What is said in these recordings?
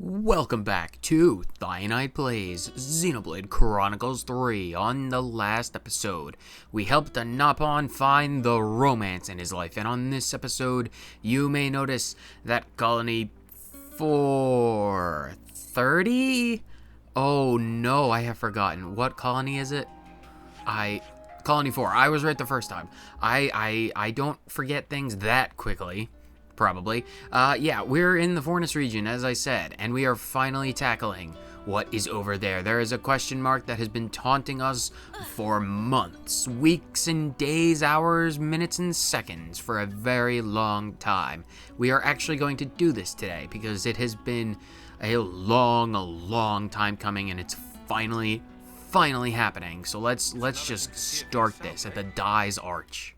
Welcome back to Cyanide Plays Xenoblade Chronicles 3. On the last episode, we helped Anapon find the romance in his life, and on this episode, you may notice that Colony 430? Oh no, I have forgotten. What colony is it? Colony 4. I was right the first time. I don't forget things that quickly. Probably. Yeah, we're in the Fornis region, as I said, and we are finally tackling what is over there. There is a question mark that has been taunting us for months, weeks and days, hours, minutes and seconds for a very long time. We are actually going to do this today because it has been a long time coming, and it's finally happening. So let's just start this at the Dai's Arch.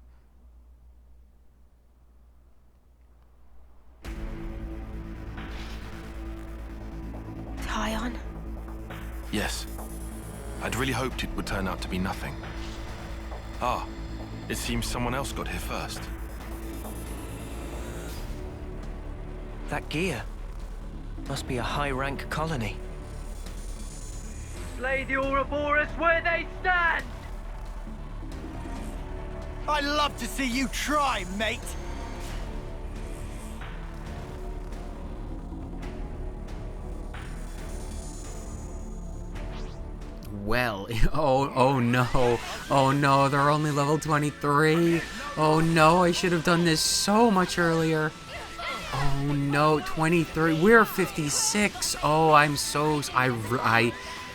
Tyon? Yes. I'd really hoped it would turn out to be nothing. Ah, it seems someone else got here first. That gear must be a high-rank colony. Slay the Ouroboros where they stand! I'd love to see you try, mate! Well, oh no, they're only level 23. Oh no, I should have done this so much earlier. Oh no, 23, we're 56. Oh,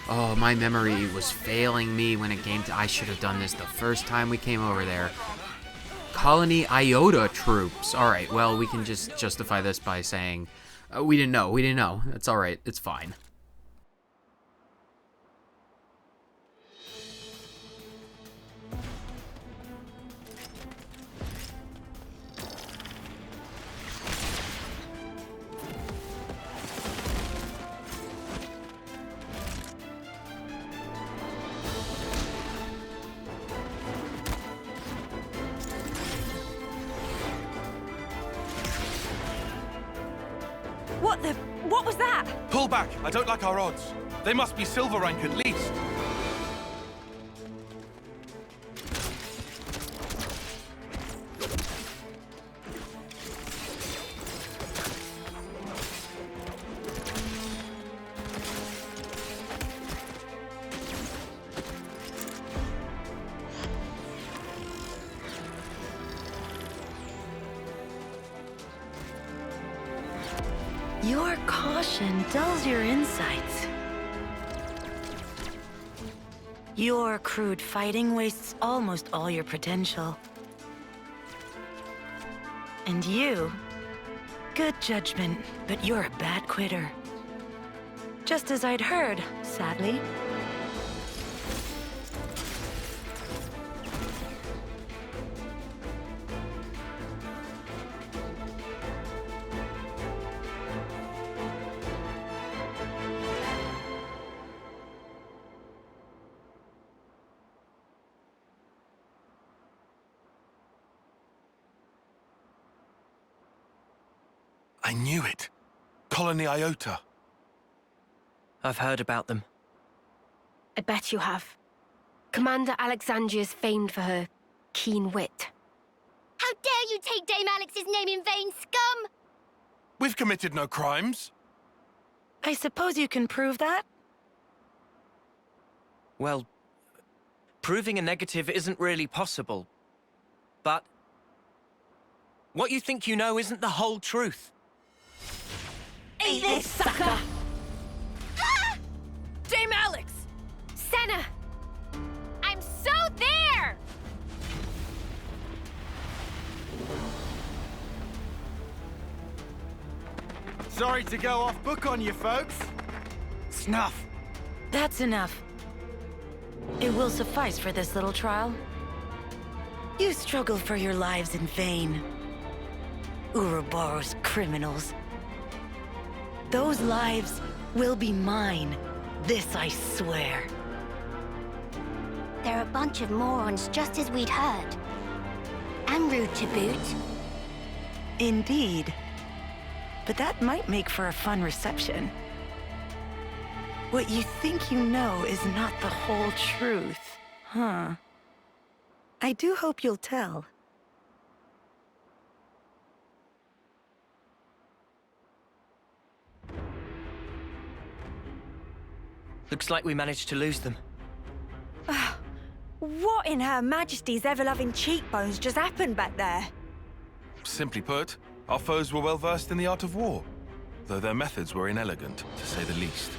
oh, my memory was failing me when it came to, I should have done this the first time we came over there. Colony Iota troops. Alright, well, we can just justify this by saying, we didn't know. That's alright, it's fine. What was that? Pull back! I don't like our odds. They must be silver rank at least. Your caution dulls your insights. Your crude fighting wastes almost all your potential. And you, good judgment, but you're a bad quitter. Just as I'd heard, sadly. I knew it. Colony Iota. I've heard about them. I bet you have. Commander Alexandria's famed for her keen wit. How dare you take Dame Alex's name in vain, scum! We've committed no crimes. I suppose you can prove that? Well, proving a negative isn't really possible. But what you think you know isn't the whole truth. Eat this, sucker! Ah! Dame Alex! Senna! I'm so there! Sorry to go off book on you, folks. Snuff. That's enough. It will suffice for this little trial. You struggle for your lives in vain. Ouroboros criminals. Those lives will be mine. This I swear. They're a bunch of morons, just as we'd heard. And rude to boot. Indeed. But that might make for a fun reception. What you think you know is not the whole truth, huh? I do hope you'll tell. Looks like we managed to lose them. What in Her Majesty's ever-loving cheekbones just happened back there? Simply put, our foes were well versed in the art of war, though their methods were inelegant, to say the least.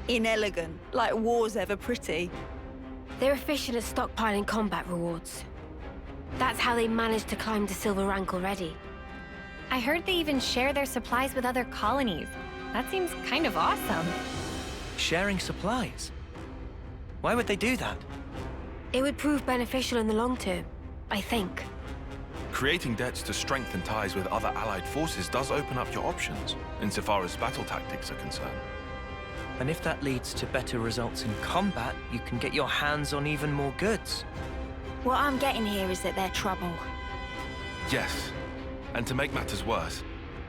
Inelegant, like war's ever pretty. They're efficient at stockpiling combat rewards. That's how they managed to climb to silver rank already. I heard they even share their supplies with other colonies. That seems kind of awesome. Sharing supplies? Why would they do that? It would prove beneficial in the long term, I think. Creating debts to strengthen ties with other allied forces does open up your options, insofar as battle tactics are concerned. And if that leads to better results in combat, you can get your hands on even more goods. What I'm getting here is that they're trouble. Yes, and to make matters worse,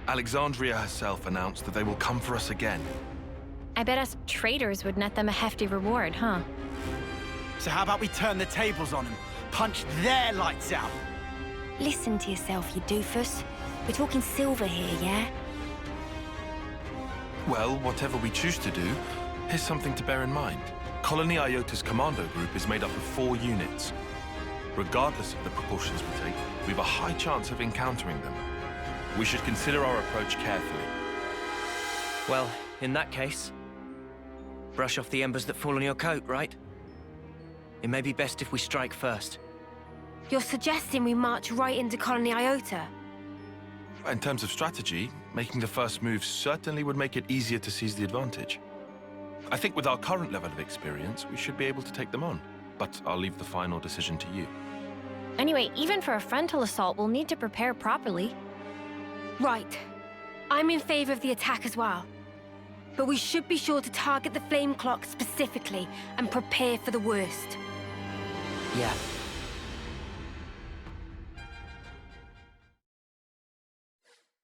Alexandria herself announced that they will come for us again. I bet us traitors would net them a hefty reward, huh? So how about we turn the tables on them? Punch their lights out! Listen to yourself, you doofus. We're talking silver here, yeah? Well, whatever we choose to do, here's something to bear in mind. Colony Iota's commando group is made up of 4 units. Regardless of the proportions we take, we have a high chance of encountering them. We should consider our approach carefully. Well, in that case, brush off the embers that fall on your coat, right? It may be best if we strike first. You're suggesting we march right into Colony Iota? In terms of strategy, making the first move certainly would make it easier to seize the advantage. I think with our current level of experience, we should be able to take them on, but I'll leave the final decision to you. Anyway, even for a frontal assault, we'll need to prepare properly. Right. I'm in favor of the attack as well. But we should be sure to target the flame clock specifically and prepare for the worst. Yeah.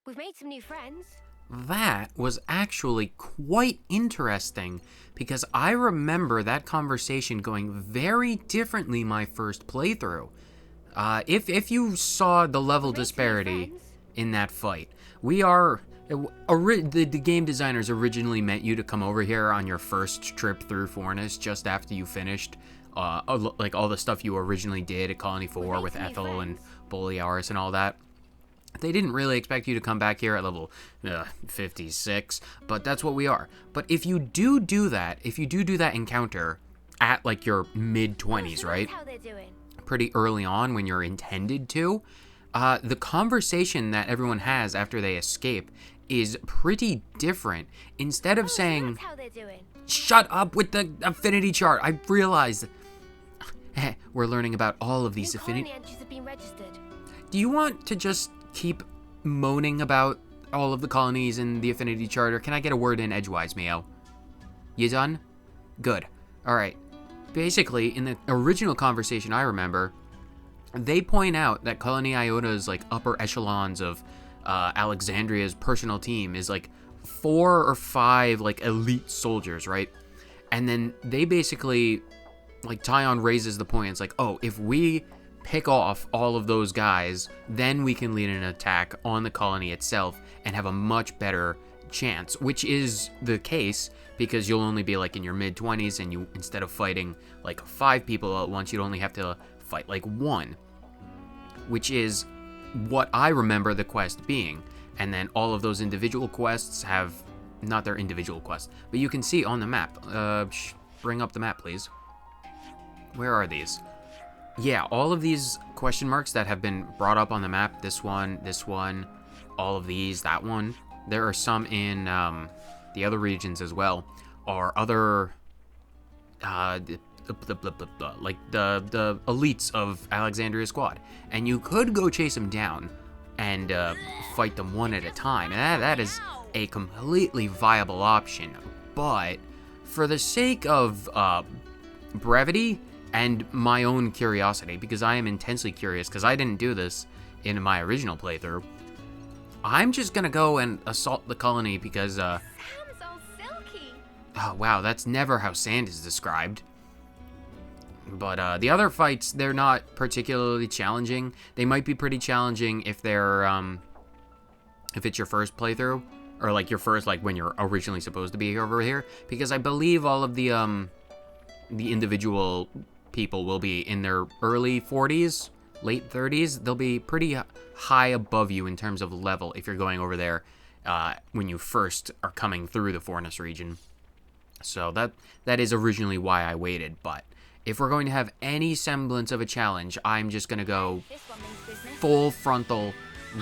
We've made some new friends. That was actually quite interesting, because I remember that conversation going very differently my first playthrough. If you saw the level disparity in that fight, the game designers originally meant you to come over here on your first trip through Fornis just after you finished like all the stuff you originally did at Colony 4 with Ethel and Bolearis and all that. They didn't really expect you to come back here at level 56, but that's what we are. But if you do that encounter at like your mid-20s, right? How they're doing. Pretty early on when you're intended to, the conversation that everyone has after they escape is pretty different. Instead of saying, How they're doing. shut up with the affinity chart, I realized we're learning about all of these affinity... Colony entries have been registered. Do you want to just keep moaning about all of the colonies in the affinity chart, or can I get a word in edgewise, Mio? You done? Good. Alright. Basically, in the original conversation I remember, they point out that Colony Iota's like upper echelons of Alexandria's personal team is like 4 or 5 like elite soldiers, right? And then they basically, like, Tyon raises the point, it's like, oh, if we pick off all of those guys, then we can lead an attack on the colony itself and have a much better chance, which is the case because you'll only be like in your mid-20s, and you, instead of fighting like 5 people at once, you'd only have to fight like 1, which is what I remember the quest being. And then all of those individual quests have, not their individual quests, but you can see on the map. Bring up the map, please. Where are these? Yeah, all of these question marks that have been brought up on the map, this one, all of these, that one. There are some in the other regions as well, or other, like the elites of Alexandria squad. And you could go chase them down and fight them one at a time. And that is a completely viable option. But for the sake of brevity and my own curiosity, because I am intensely curious, because I didn't do this in my original playthrough, I'm just gonna go and assault the colony because Sounds all silky. Oh, wow, that's never how sand is described. But the other fights, they're not particularly challenging. They might be pretty challenging if they're, if it's your first playthrough, or like your first, like when you're originally supposed to be over here, because I believe all of the individual people will be in their early 40s, late 30s. They'll be pretty high above you in terms of level if you're going over there when you first are coming through the Fornis region. So that is originally why I waited, but if we're going to have any semblance of a challenge, I'm just going to go full frontal,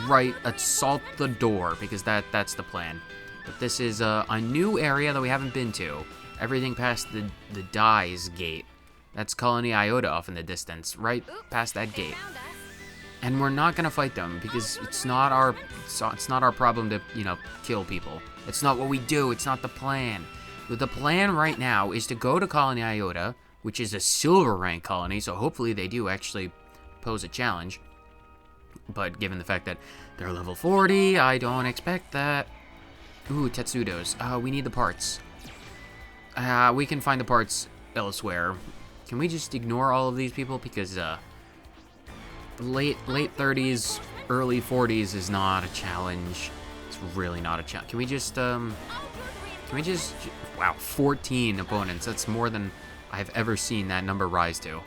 right, assault the door, because that's the plan. But this is a new area that we haven't been to. Everything past the Dies gate. That's Colony Iota off in the distance, right past that gate. And we're not going to fight them, because it's not our problem to, you know, kill people. It's not what we do, it's not the plan. The plan right now is to go to Colony Iota, which is a silver rank colony, so hopefully they do actually pose a challenge. But given the fact that they're level 40, I don't expect that. Ooh, Tetsudos. We need the parts. We can find the parts elsewhere. Can we just ignore all of these people? Because late 30s, early 40s is not a challenge. It's really not a challenge. Can we just, wow, 14 opponents. That's more than I've ever seen that number rise to.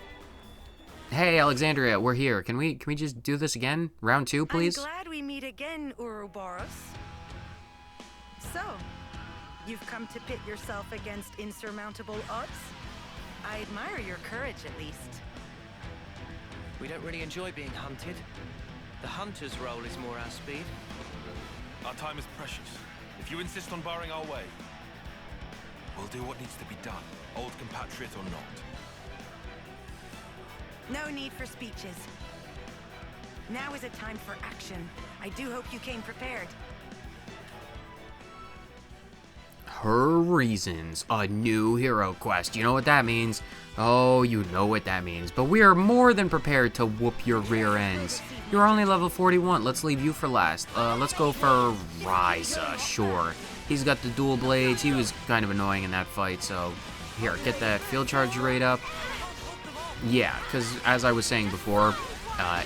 Hey, Alexandria, we're here. Can we just do this again? Round 2, please? I'm glad we meet again, Ouroboros. So, you've come to pit yourself against insurmountable odds? I admire your courage, at least. We don't really enjoy being hunted. The hunter's role is more our speed. Our time is precious. If you insist on barring our way, we'll do what needs to be done, old compatriot or not. No need for speeches. Now is a time for action. I do hope you came prepared. Her reasons. A new hero quest. You know what that means? Oh, you know what that means. But we are more than prepared to whoop your rear ends. You're only level 41. Let's leave you for last. Let's go for Ryza, sure. He's got the dual blades. He was kind of annoying in that fight, so here, get that field charge rate up. Yeah, because as I was saying before,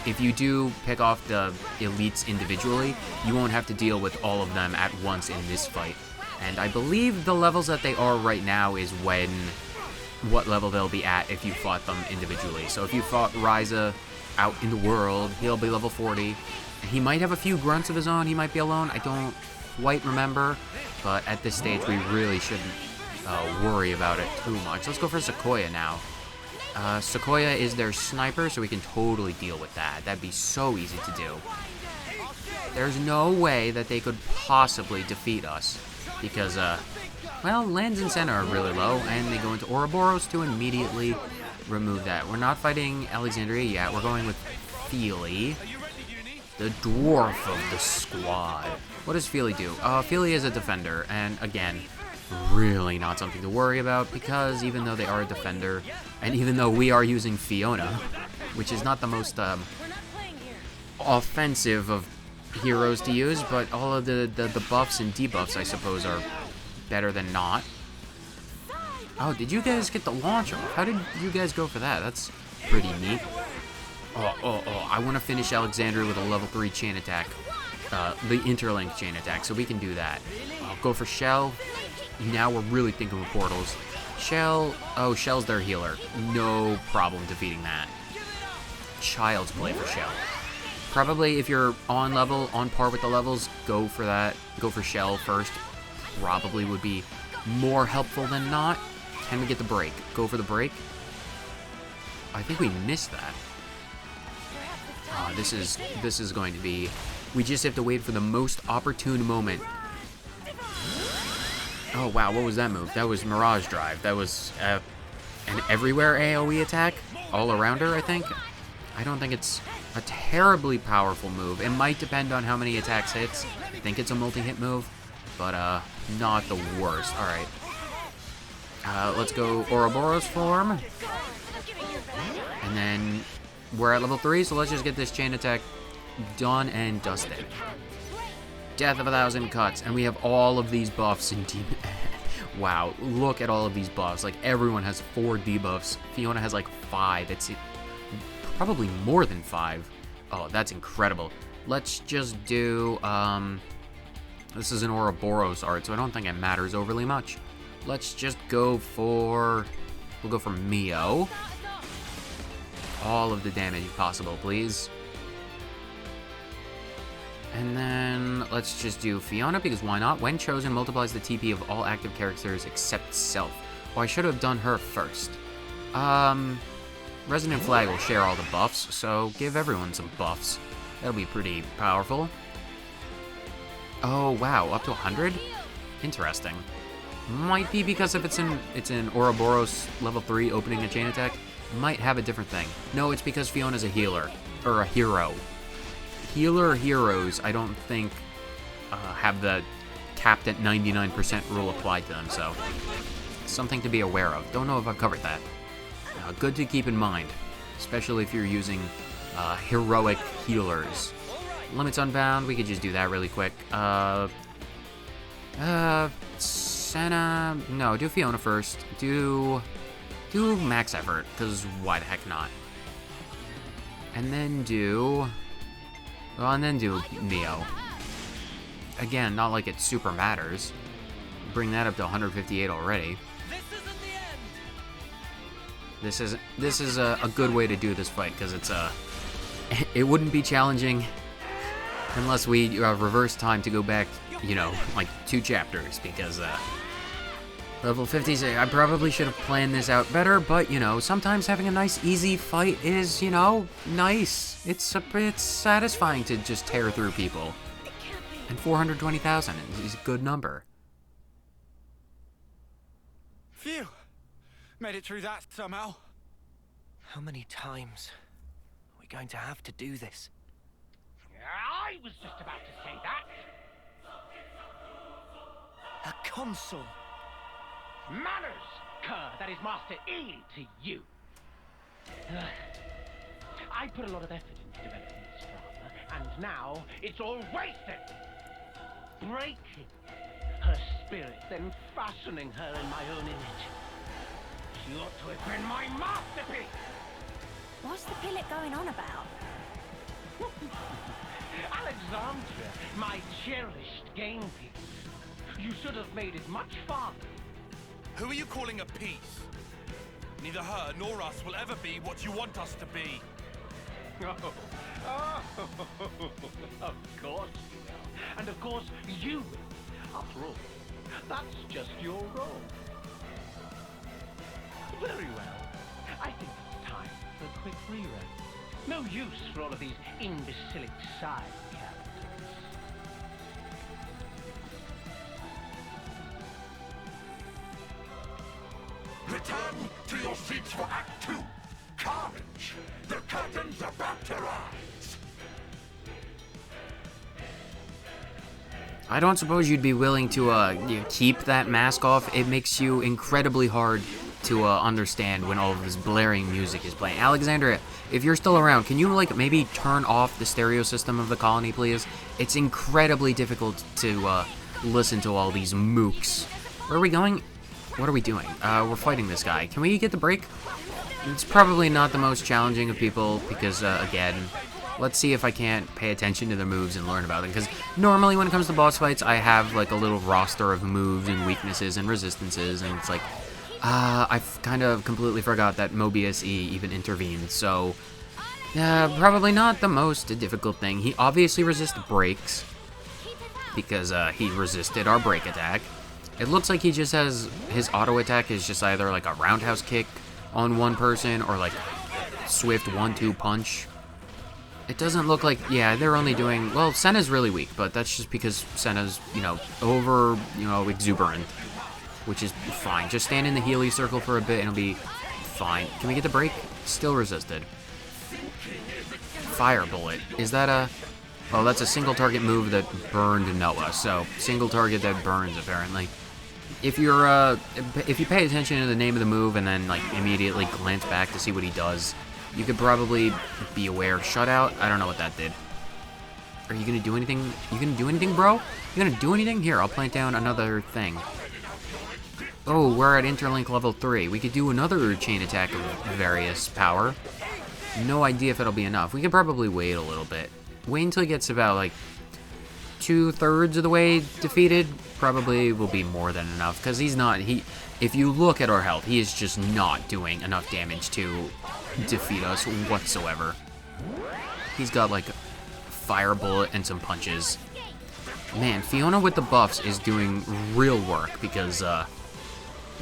if you do pick off the elites individually, you won't have to deal with all of them at once in this fight. And I believe the levels that they are right now is what level they'll be at if you fought them individually. So if you fought Ryza out in the world, he'll be level 40. He might have a few grunts of his own, he might be alone, I don't quite remember. But at this stage, we really shouldn't worry about it too much. Let's go for Sequoia now. Sequoia is their sniper, so we can totally deal with that. That'd be so easy to do. There's no way that they could possibly defeat us. Because, well, lands and center are really low, and they go into Ouroboros to immediately remove that. We're not fighting Alexandria yet. We're going with Feely, the dwarf of the squad. What does Feely do? Feely is a defender, and again, really not something to worry about, because even though they are a defender, and even though we are using Fiona, which is not the most offensive of heroes to use, but all of the buffs and debuffs, I suppose, are better than not. Oh, did you guys get the launcher? How did you guys go for that? That's pretty neat. Oh, I want to finish Alexandria with a level 3 chain attack. The interlink chain attack, so we can do that. I'll go for Shell. Now we're really thinking of portals. Shell, oh, Shell's their healer. No problem defeating that. Child's play for Shell. Probably if you're on par with the levels, go for that. Go for Shell first. Probably would be more helpful than not. Can we get the break? Go for the break. I think we missed that. This is going to be... We just have to wait for the most opportune moment. Oh wow, what was that move? That was Mirage Drive. That was an everywhere AoE attack? All around her, I think? I don't think it's a terribly powerful move. It might depend on how many attacks hits. I think it's a multi-hit move, but not the worst. Alright. Let's go Ouroboros form. And then we're at level 3, so let's just get this chain attack done and dusted. Death of 1,000 cuts, and we have all of these buffs and Wow, look at all of these buffs. Like, everyone has 4 debuffs. Fiona has like 5. It's probably more than 5. Oh, that's incredible. Let's just do, this is an Ouroboros art, so I don't think it matters overly much. Let's just go for, we'll go for Mio. All of the damage possible, please. And then let's just do Fiona, because why not? When chosen, multiplies the TP of all active characters except self. Oh, I should have done her first. Resonant Flag will share all the buffs, so give everyone some buffs. That'll be pretty powerful. Oh, wow, up to 100? Interesting. Might be because if it's in Ouroboros level 3 opening a chain attack, might have a different thing. No, it's because Fiona's a healer, or a hero. Healer heroes, I don't think, have the capped at 99% rule applied to them, so something to be aware of. Don't know if I've covered that. Good to keep in mind, especially if you're using heroic healers. Limits Unbound, we could just do that really quick. Senna, no, do Fiona first. Do Max Effort, because why the heck not? And then do... Well, and then do Neo. Again, not like it super matters. Bring that up to 158 already. This is a good way to do this fight, because it's it wouldn't be challenging unless we reverse time to go back, you know, like 2 chapters, because level 50s, I probably should have planned this out better, but, you know, sometimes having a nice, easy fight is, you know, nice. It's satisfying to just tear through people. And 420,000 is a good number. Phew! Made it through that somehow. How many times are we going to have to do this? I was just about to say that. A console. Manners, cur, that is Master E to you. I put a lot of effort into developing this drama, and now it's all wasted. Breaking her spirit, then fashioning her in my own image. She ought to have been my masterpiece. What's the pilot going on about? Alexandria, my cherished game piece. You should have made it much farther. Who are you calling a piece? Neither her nor us will ever be what you want us to be. Oh, of course you will. And of course you will. After all, that's just your role. Very well. I think it's time for a quick rerun. No use for all of these imbecilic side characters. Return to your seats for Act 2. Carnage! The curtain's about to rise! I don't suppose you'd be willing to keep that mask off. It makes you incredibly hard to understand when all of this blaring music is playing. Alexandria, if you're still around, can you like maybe turn off the stereo system of the colony, please? It's incredibly difficult to listen to all these mooks. Where are we going? What are we doing? We're fighting this guy. Can we get the break? It's probably not the most challenging of people because, again, let's see if I can't pay attention to the moves and learn about them. Because normally when it comes to boss fights, I have like a little roster of moves and weaknesses and resistances, and it's like, I've kind of completely forgot that Mobius E even intervened. So, probably not the most difficult thing. He obviously resists breaks because he resisted our break attack. It looks like he just has, his auto attack is just either like a roundhouse kick on one person or like swift 1-2 punch. It doesn't look like, yeah, they're only doing, well, Senna's really weak, but that's just because Senna's, you know, over, you know, exuberant, which is fine. Just stand in the Healy circle for a bit and it'll be fine. Can we get the break? Still resisted. Fire Bullet. Is that a... Oh, that's a single target move that burned Noah, so single target that burns, apparently. If you're, if you pay attention to the name of the move and then, like, immediately glance back to see what he does, you could probably be aware. Shutout? I don't know what that did. Are you gonna do anything? You gonna do anything, bro? You gonna do anything? Here, I'll plant down another thing. Oh, we're at interlink level 3. We could do another chain attack of various power. No idea if it'll be enough. We could probably wait a little bit. Wait until he gets about, like, 2/3 of the way defeated. Probably will be more than enough, because he's not... If you look at our health, he is just not doing enough damage to defeat us whatsoever. He's got, like, fire bullet and some punches. Man, Fiona with the buffs is doing real work, because,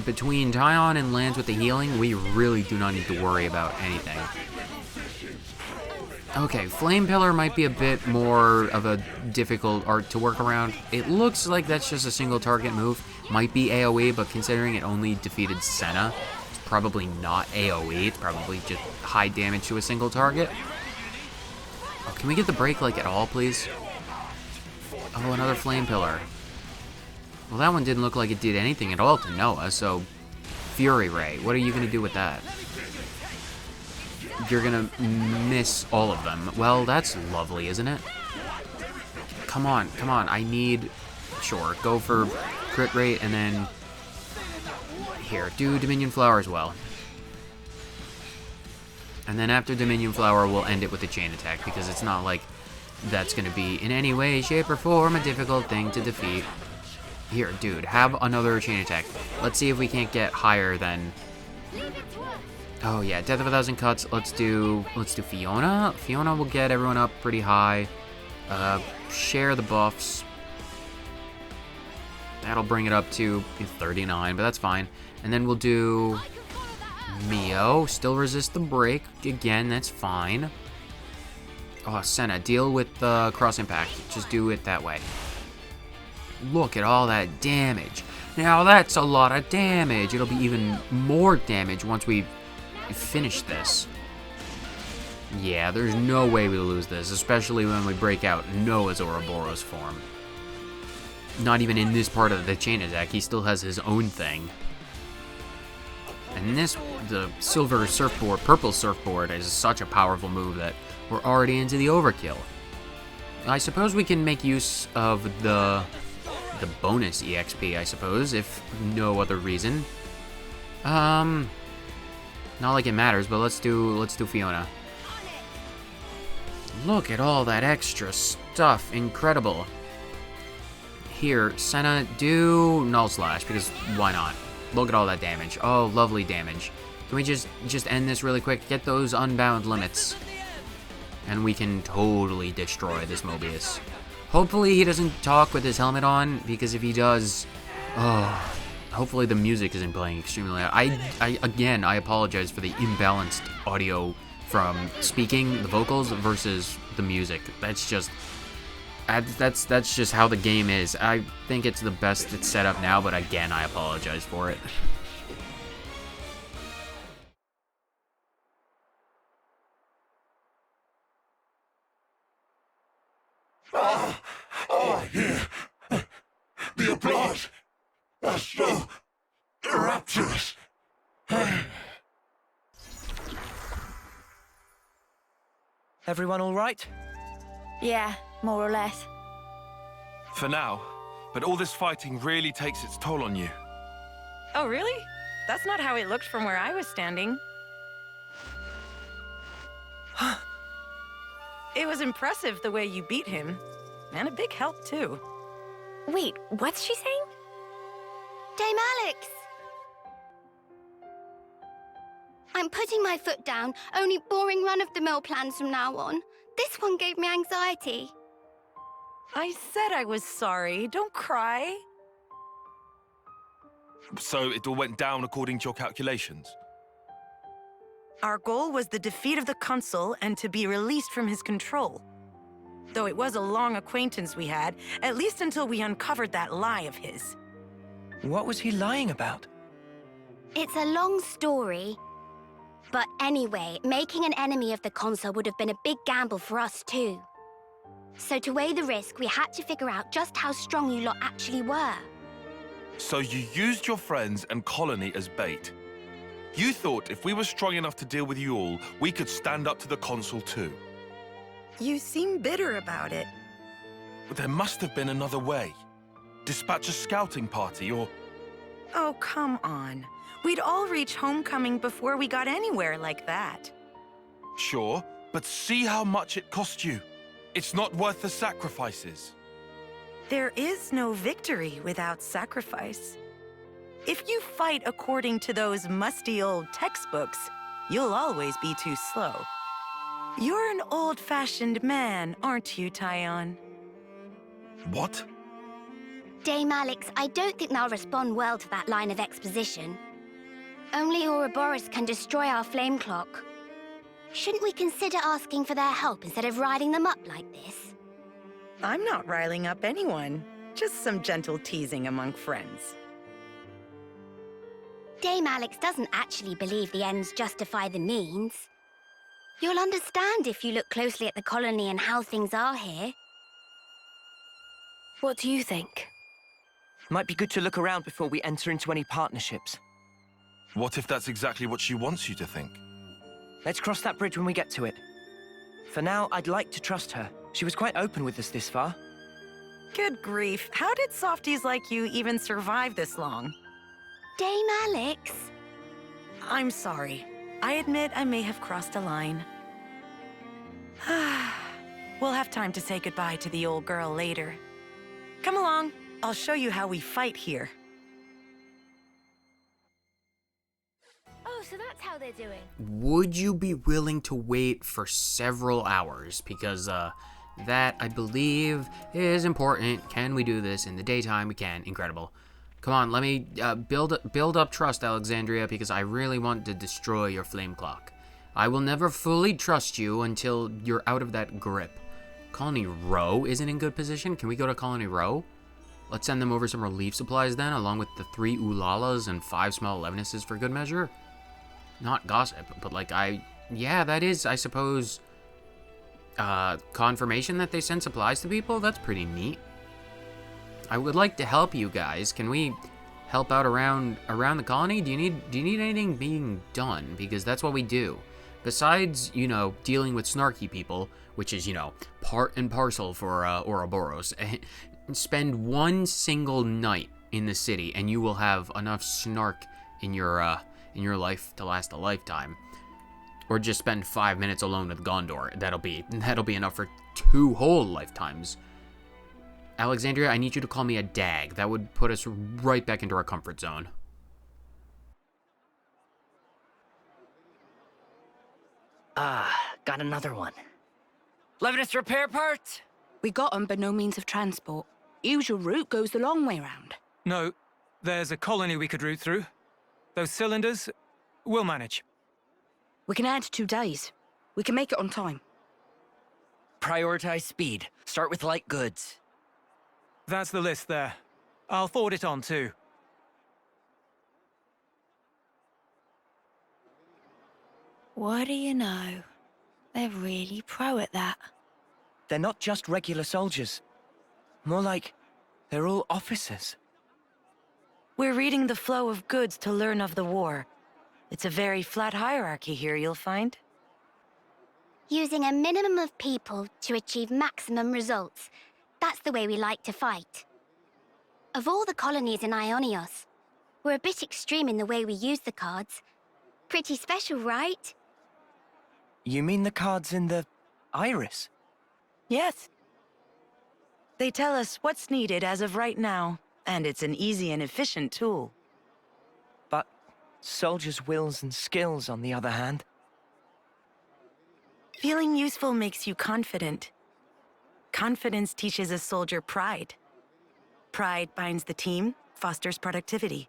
between Tyon and Lance with the healing, we really do not need to worry about anything. Okay, Flame Pillar might be a bit more of a difficult art to work around. It looks like that's just a single target move. Might be AoE, but considering it only defeated Senna, it's probably not AoE. It's probably just high damage to a single target. Oh, can we get the break, like, at all, please? Oh, another Flame Pillar. Well, that one didn't look like it did anything at all to Noah, so... Fury Ray, what are you going to do with that? You're going to miss all of them. Well, that's lovely, isn't it? Come on, I need... Sure, go for crit rate, and then... Here, do Dominion Flower as well. And then after Dominion Flower, we'll end it with a chain attack, because it's not like that's going to be in any way, shape, or form a difficult thing to defeat. Here, dude, have another chain attack. Let's see if we can't get higher than... Oh yeah, Death of 1,000 Cuts. Let's do Fiona. Fiona will get everyone up pretty high. Share the buffs. That'll bring it up to 39, but that's fine. And then we'll do Mio. Still resist the break. Again, that's fine. Oh, Senna, deal with the cross impact. Just do it that way. Look at all that damage. Now that's a lot of damage. It'll be even more damage once we finish this. Yeah, there's no way we lose this, especially when we break out Noah's Ouroboros form. Not even in this part of the chain attack, he still has his own thing. And this, the silver surfboard, purple surfboard, is such a powerful move that we're already into the overkill. I suppose we can make use of the bonus EXP, I suppose, if no other reason. Not like it matters, but let's do Fiona. Look at all that extra stuff, incredible. Here, Senna, do Null Slash, because why not? Look at all that damage. Oh, lovely damage. Can we just end this really quick? Get those unbound limits. And we can totally destroy this Mobius. Hopefully he doesn't talk with his helmet on, because if he does, oh, hopefully the music isn't playing extremely loud. I apologize for the imbalanced audio from speaking, the vocals, versus the music. That's just how the game is. I think it's the best it's set up now, but again, I apologize for it. Here. The applause are so rapturous. Everyone all right? Yeah, more or less. For now, but all this fighting really takes its toll on you. Oh, really? That's not how it looked from where I was standing. It was impressive the way you beat him. And a big help, too. Wait, what's she saying? Dame Alex! I'm putting my foot down. Only boring run-of-the-mill plans from now on. This one gave me anxiety. I said I was sorry. Don't cry. So it all went down according to your calculations? Our goal was the defeat of the Consul and to be released from his control. Though it was a long acquaintance we had, at least until we uncovered that lie of his. What was he lying about? It's a long story. But anyway, making an enemy of the Consul would have been a big gamble for us too. So to weigh the risk, we had to figure out just how strong you lot actually were. So you used your friends and colony as bait. You thought if we were strong enough to deal with you all, we could stand up to the Consul too. You seem bitter about it. But there must have been another way. Dispatch a scouting party, or Oh, come on. We'd all reach homecoming before we got anywhere like that. Sure, but see how much it cost you. It's not worth the sacrifices. There is no victory without sacrifice. If you fight according to those musty old textbooks, you'll always be too slow. You're an old-fashioned man, aren't you, Tyon? What? Dame Alex, I don't think they'll respond well to that line of exposition. Only Ouroboros can destroy our flame clock. Shouldn't we consider asking for their help instead of riling them up like this? I'm not riling up anyone. Just some gentle teasing among friends. Dame Alex doesn't actually believe the ends justify the means. You'll understand if you look closely at the colony and how things are here. What do you think? Might be good to look around before we enter into any partnerships. What if that's exactly what she wants you to think? Let's cross that bridge when we get to it. For now, I'd like to trust her. She was quite open with us this far. Good grief. How did softies like you even survive this long? Dame Alex? I'm sorry. I admit I may have crossed a line. We'll have time to say goodbye to the old girl later. Come along. I'll show you how we fight here. Oh, so that's how they're doing. Would you be willing to wait for several hours? Because, that, I believe, is important. Can we do this in the daytime? We can. Incredible. Come on, let me build up trust, Alexandria, because I really want to destroy your flame clock. I will never fully trust you until you're out of that grip. Colony Row isn't in good position. Can we go to Colony Row? Let's send them over some relief supplies then, along with the 3 Ulalas and 5 small Levinuses for good measure. Not gossip, but like yeah, that is, I suppose, confirmation that they send supplies to people. That's pretty neat. I would like to help you guys. Can we help out around the colony? Do you need anything being done? Because that's what we do. Besides, you know, dealing with snarky people, which is, you know, part and parcel for Ouroboros. Spend one single night in the city, and you will have enough snark in your life to last a lifetime. Or just spend 5 minutes alone with Gondor. That'll be enough for 2 whole lifetimes. Alexandria, I need you to call me a dag. That would put us right back into our comfort zone. Got another one. Levinus repair parts? We got 'em, but no means of transport. Usual route goes the long way round. No, there's a colony we could route through. Those cylinders, we'll manage. We can add 2 days. We can make it on time. Prioritize speed. Start with light goods. That's the list there. I'll forward it on too. What do you know? They're really pro at that. They're not just regular soldiers. More like, they're all officers. We're reading the flow of goods to learn of the war. It's a very flat hierarchy here, you'll find. Using a minimum of people to achieve maximum results. That's the way we like to fight. Of all the colonies in Ionios, we're a bit extreme in the way we use the cards. Pretty special, right? You mean the cards in the iris? Yes. They tell us what's needed as of right now, and it's an easy and efficient tool. But soldiers' wills and skills, on the other hand. Feeling useful makes you confident. Confidence teaches a soldier pride. Pride binds the team, fosters productivity,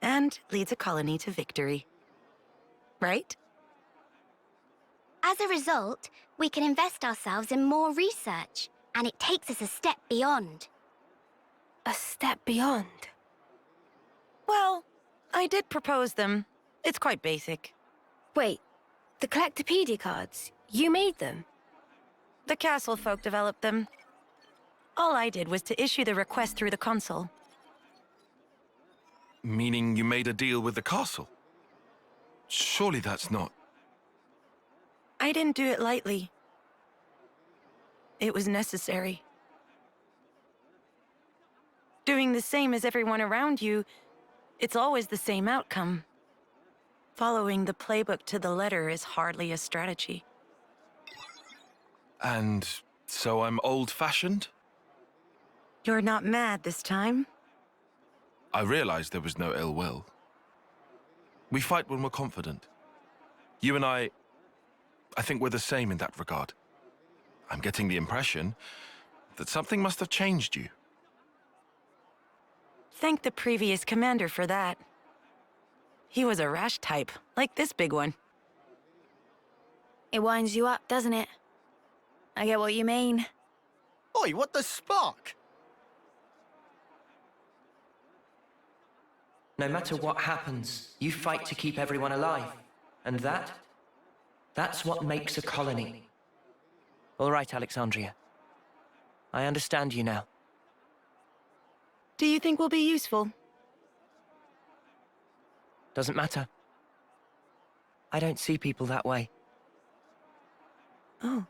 and leads a colony to victory. Right? As a result, we can invest ourselves in more research, and it takes us a step beyond. A step beyond? Well, I did propose them. It's quite basic. Wait, the Collectopedia cards, you made them? The castle folk developed them. All I did was to issue the request through the console. Meaning you made a deal with the castle? Surely that's not... I didn't do it lightly. It was necessary. Doing the same as everyone around you It's always the same outcome. Following the playbook to the letter is hardly a strategy. And so I'm old-fashioned? You're not mad this time? I realized there was no ill will. We fight when we're confident. You and I think we're the same in that regard. I'm getting the impression that something must have changed you. Thank the previous commander for that. He was a rash type, like this big one. It winds you up, doesn't it? I get what you mean. Oi, what the spark? No matter what happens, you fight to keep everyone alive. And that's what makes a colony. All right, Alexandria. I understand you now. Do you think we'll be useful? Doesn't matter. I don't see people that way. Oh.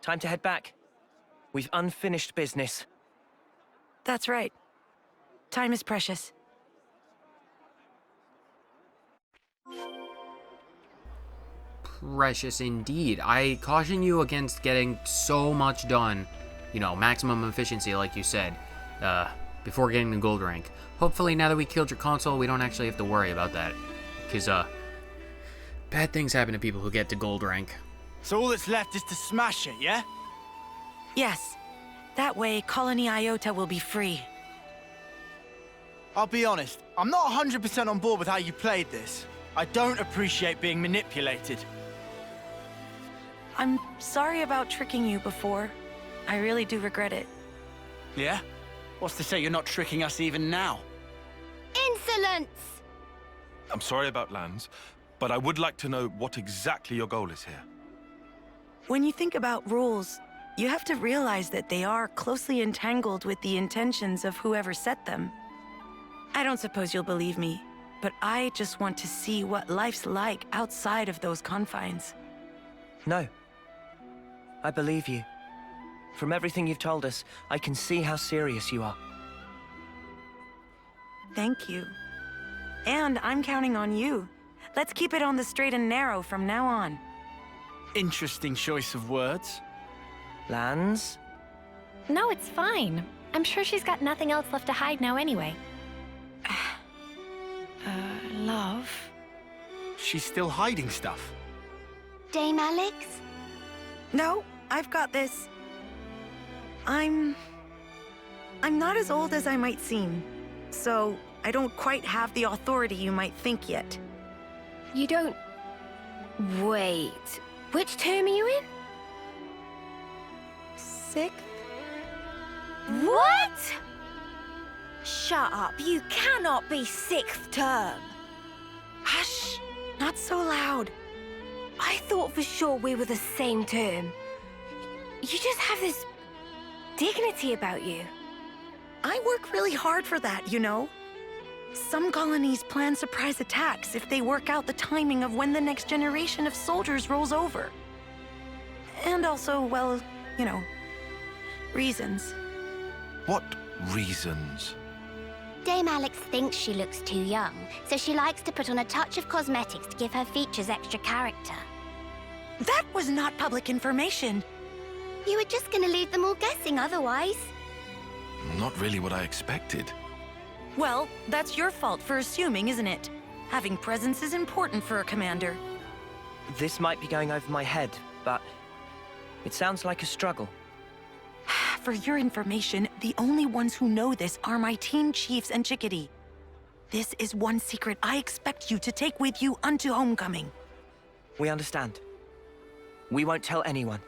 Time to head back. We've unfinished business. That's right. Time is precious. Precious indeed. I caution you against getting so much done, you know, maximum efficiency like you said, before getting the gold rank. Hopefully now that we killed your console, we don't actually have to worry about that. Because, bad things happen to people who get to gold rank. So all that's left is to smash it, yeah? Yes. That way, Colony Iota will be free. I'll be honest, I'm not 100% on board with how you played this. I don't appreciate being manipulated. I'm sorry about tricking you before. I really do regret it. Yeah? What's to say you're not tricking us even now? Insolence! I'm sorry about Lands, but I would like to know what exactly your goal is here. When you think about rules, you have to realize that they are closely entangled with the intentions of whoever set them. I don't suppose you'll believe me, but I just want to see what life's like outside of those confines. No. I believe you. From everything you've told us, I can see how serious you are. Thank you. And I'm counting on you. Let's keep it on the straight and narrow from now on. Interesting choice of words. Lands? No, it's fine. I'm sure she's got nothing else left to hide now anyway. Love? She's still hiding stuff. Dame Alex? No, I've got this. I'm not as old as I might seem, so I don't quite have the authority you might think yet. You don't... Wait. Which term are you in? 6th? What? Shut up. You cannot be 6th term. Hush! Not so loud. I thought for sure we were the same term. You just have this dignity about you. I work really hard for that, you know. Some colonies plan surprise attacks if they work out the timing of when the next generation of soldiers rolls over. And also, well, you know, reasons. What reasons? Dame Alex thinks she looks too young, so she likes to put on a touch of cosmetics to give her features extra character. That was not public information. You were just gonna leave them all guessing otherwise. Not really what I expected. Well, that's your fault for assuming, isn't it? Having presence is important for a commander. This might be going over my head, but it sounds like a struggle. For your information, the only ones who know this are my team chiefs and Chickadee. This is one secret I expect you to take with you unto homecoming. We understand. We won't tell anyone.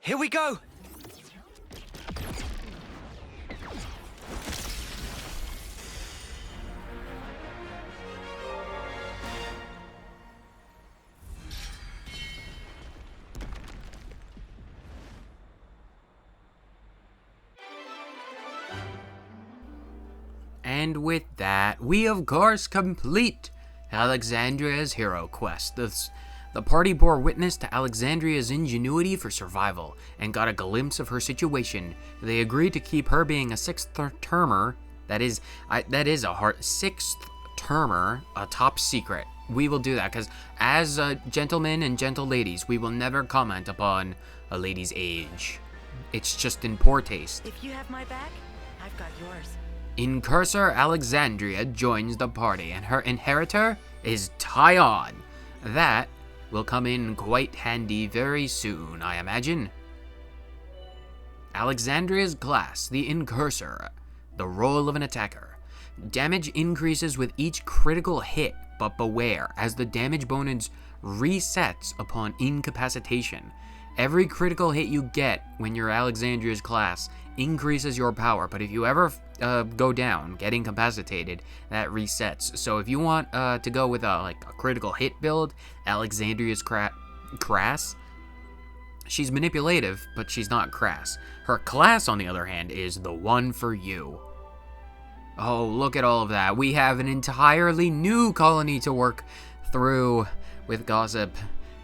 Here we go! And with that, we of course complete Alexandria's hero quest. The party bore witness to Alexandria's ingenuity for survival and got a glimpse of her situation. They agreed to keep her being a sixth-termer, that is a hard sixth-termer, a top secret. We will do that, because as gentlemen and gentle ladies, we will never comment upon a lady's age. It's just in poor taste. If you have my back, I've got yours. Incursor Alexandria joins the party, and her inheritor is Tyon. That will come in quite handy very soon, I imagine. Alexandria's class, the Incursor. The role of an attacker. Damage increases with each critical hit, but beware, as the damage bonus resets upon incapacitation. Every critical hit you get when you're Alexandria's class increases your power, but if you ever go down, get incapacitated, that resets. So if you want to go with a critical hit build, Alexandria's crass, she's manipulative, but she's not crass. Her class, on the other hand, is the one for you. Oh, look at all of that. We have an entirely new colony to work through with gossip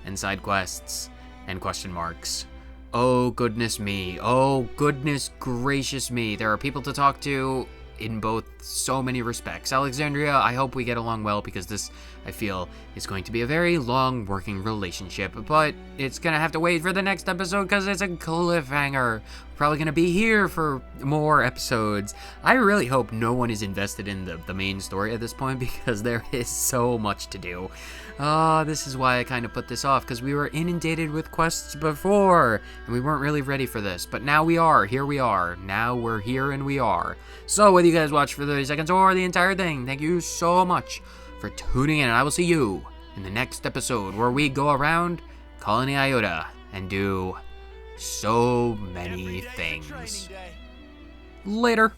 and side quests and question marks. Oh, goodness me. Oh, goodness gracious me. There are people to talk to in both so many respects. Alexandria, I hope we get along well, because this, I feel, is going to be a very long working relationship, but it's gonna have to wait for the next episode because it's a cliffhanger. We're probably gonna be here for more episodes. I really hope no one is invested in the main story at this point, because there is so much to do. This is why I kind of put this off, because we were inundated with quests before, and we weren't really ready for this, but now we are. Here we are. Now we're here and we are. So whether you guys watch for 30 seconds or the entire thing, thank you so much for tuning in, and I will see you in the next episode, where we go around Colony Iota and do so many things. Later.